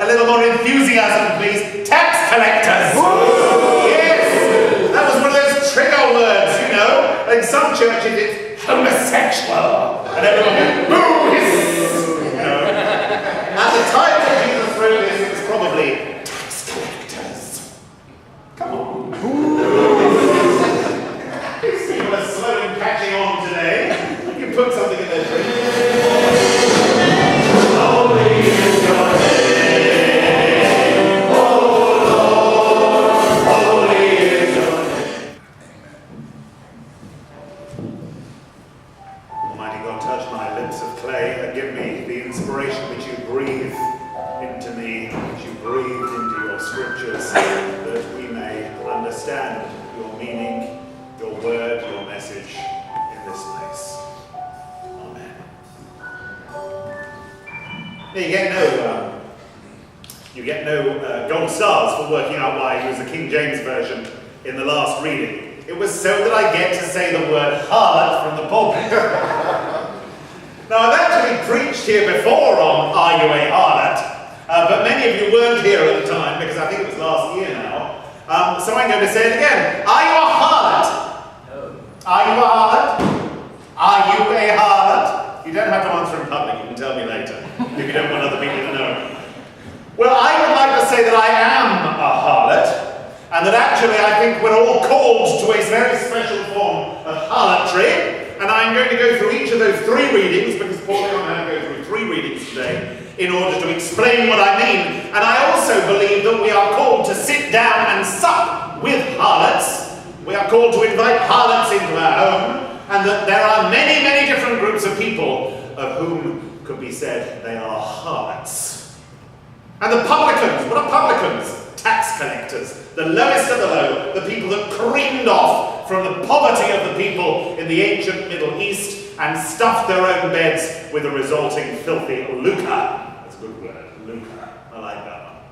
little more enthusiasm, please. Tax collectors! Yes! That was one of those trigger words, you know. Like some churches, it's homosexual. And everyone goes, boo! You know. At the time that Jesus wrote this, it was probably tax collectors. Come on. These people are slow in catching on today. You can put something in their drink. Holy is your name, oh Lord, holy is your name. Almighty God, touch my lips of clay and give me the inspiration which you breathe into me, which you breathed into your scriptures, that we may understand your meaning, your word, your message in this place. Amen. You get no gold stars for working out why he was the King James Version in the last reading. It was so that I get to say the word harlot from the pulpit. Now, I've actually preached here before on Are You a Harlot? But many of you weren't here at the time because I think it was last year now. So I'm going to say it again. Are you a harlot? No. Are you a harlot? Are you a harlot? You don't have to answer in public, you can tell me later, if you don't want other people to know. Well, I would like to say that I am a harlot, and that actually I think we're all called to a very special form of harlotry, and I'm going to go through each of those three readings, because Paul and I are going to go through three readings today, in order to explain what I mean. And I also believe that we are called to sit down and sup with harlots. We are called to invite harlots into our home, and that there are many, many different groups of people of whom could be said they are harlots. And the publicans, what are publicans? Tax collectors, the lowest of the low, the people that creamed off from the poverty of the people in the ancient Middle East and stuffed their own beds with the resulting filthy lucre. That's a good word, lucre. I like that one.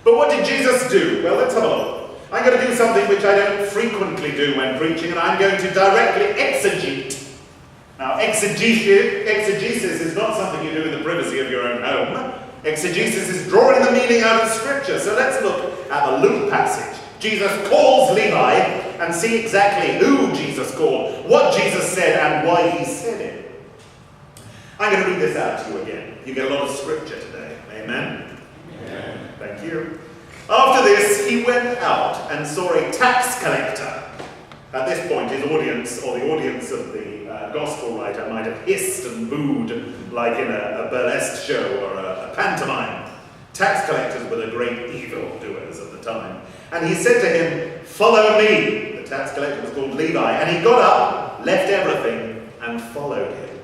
But what did Jesus do? Well, let's have a look. I'm going to do something which I don't frequently do when preaching, and I'm going to directly exegete. Now, exegesis is not something you do in the privacy of your own home. Exegesis is drawing the meaning out of Scripture. So let's look at the Luke passage. Jesus calls Levi and see exactly who Jesus called, what Jesus said, and why he said it. I'm going to read this out to you again. You get a lot of Scripture today. Amen? Amen. Thank you. After this, he went out and saw a tax collector. At this point, his audience, or the audience of the gospel writer, might have hissed and booed like in a burlesque show or a pantomime. Tax collectors were the great evildoers of the time. And he said to him, "Follow me." The tax collector was called Levi. And he got up, left everything, and followed him.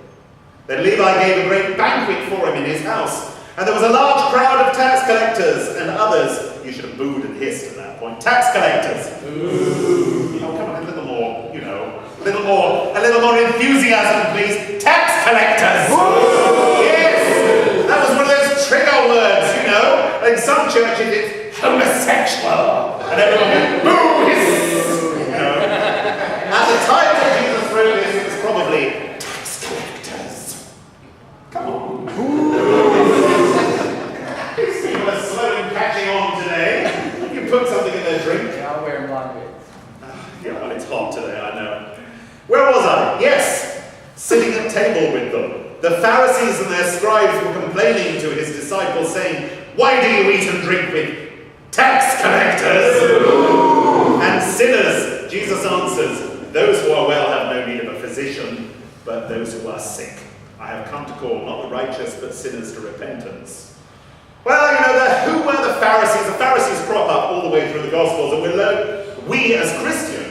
Then Levi gave a great banquet for him in his house. And there was a large crowd of tax collectors and others. You should have booed and hissed at that point. Tax collectors. Ooh. Oh, come on, a little more, you know. A little more enthusiasm, please. Tax collectors. Ooh. Yes! That was one of those trigger words, you know. Like some churches, it's homosexual. And everyone goes, boo! You know. At the time that Jesus wrote this, it was probably tax collectors. Come on. These people are slow in catching on today. You can put something in their drink. Yeah, I'll wear long bits. Yeah, well, it's hot today, I know. Where was I? Yes, sitting at table with them. The Pharisees and their scribes were complaining to his disciples, saying, "Why do you eat and drink with tax collectors and sinners?" Jesus answers, "Those who are well have no need of a physician, but those who are sick. I have come to call not the righteous, but sinners to repentance." Well, you know, who were the Pharisees? The Pharisees crop up all the way through the Gospels, and we as Christians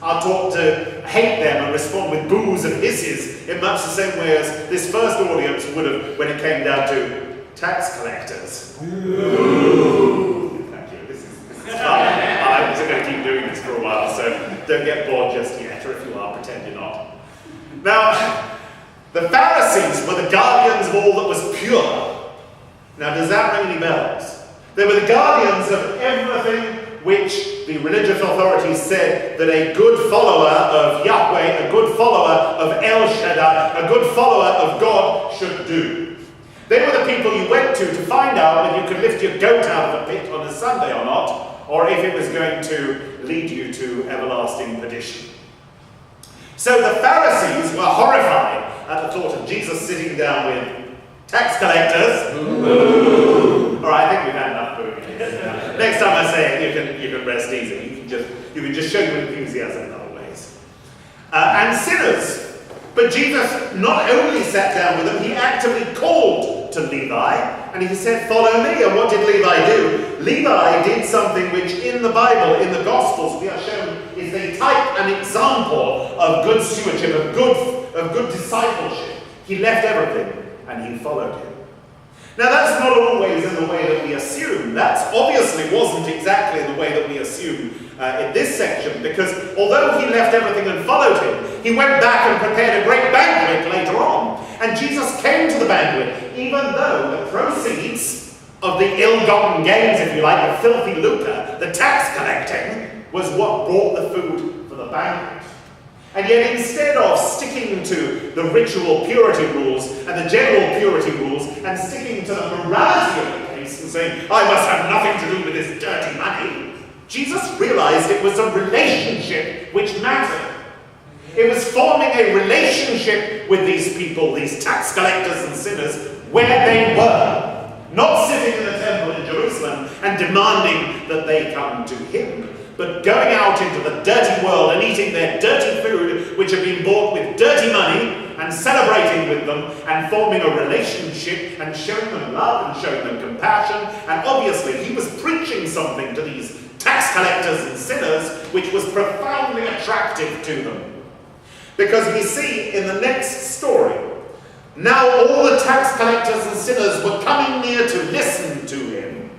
are taught to hate them and respond with boos and hisses in much the same way as this first audience would have when it came down to tax collectors. Ooh. Thank you. This is fun. I'm just going to keep doing this for a while, so don't get bored just yet, or if you are, pretend you're not. Now, the Pharisees were the guardians of all that was pure. Now, does that ring any bells? They were the guardians of everything which the religious authorities said that a good follower of Yahweh, a good follower of El Shaddai, a good follower of God should do. They were the people you went to find out whether you could lift your goat out of a pit on a Sunday or not, or if it was going to lead you to everlasting perdition. So the Pharisees were horrified at the thought of Jesus sitting down with tax collectors. Ooh. All right, I think we've had enough booing. Next time I say it, you can rest easy. You can just show your enthusiasm in other ways. And sinners. But Jesus not only sat down with them, he actively called to Levi, and he said, "Follow me." And what did Levi do? Levi did something which in the Bible, in the Gospels, we are shown is a type and example of good stewardship, of good discipleship. He left everything and he followed him. Now that's not always in the way that we assume. That obviously wasn't exactly the way that we assume in this section, because although he left everything and followed him, he went back and prepared a great banquet later on. And Jesus came to the banquet, even though the proceeds of the ill-gotten gains, if you like, the filthy lucre, the tax collecting, was what brought the food for the banquet. And yet instead of sticking to the ritual purity rules and the general purity rules and sticking to the morality of the case and saying, "I must have nothing to do with this dirty money," Jesus realized it was a relationship which mattered. It was forming a relationship with these people, these tax collectors and sinners, where they were. Not sitting in the temple in Jerusalem and demanding that they come to him, but going out into the dirty world and eating their dirty food, which had been bought with dirty money, and celebrating with them and forming a relationship and showing them love and showing them compassion. And obviously he was preaching something to these tax collectors and sinners which was profoundly attractive to them. Because we see in the next story, now all the tax collectors and sinners were coming near to listen to him.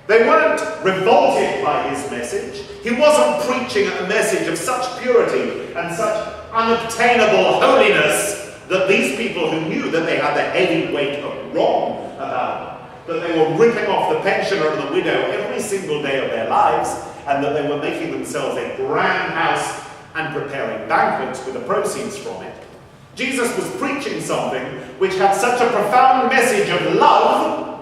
They weren't revolted by his message. He wasn't preaching a message of such purity and such unobtainable holiness that these people who knew that they had the heavy weight of wrong about them, that they were ripping off the pensioner and the widow every single day of their lives, and that they were making themselves a grand house and preparing banquets with the proceeds from it. Jesus was preaching something which had such a profound message of love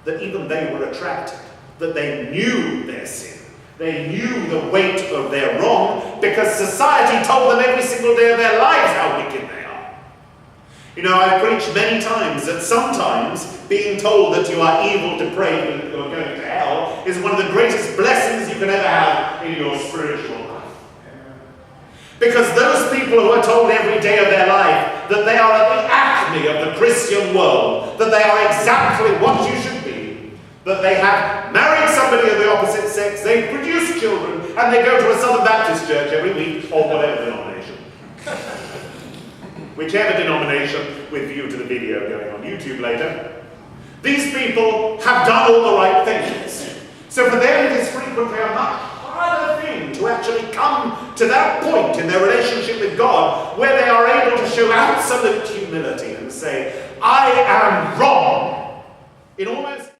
that even they were attracted, that they knew their sin. They knew the weight of their wrong because society told them every single day of their lives how wicked they are. You know, I've preached many times that sometimes being told that you are evil, depraved, and you're going to hell is one of the greatest blessings you can ever have in your spiritual life. Because those people who are told every day of their life that they are at the acme of the Christian world, that they are exactly what you should be, that they have married somebody of the opposite sex, they've produced children, and they go to a Southern Baptist church every week, or whatever denomination. Whichever denomination, with view to the video going on YouTube later. These people have done all the right things. So for them it is frequently a much harder thing to actually come to that point in their relationship with God where they are able to show absolute humility and say, "I am wrong," in almost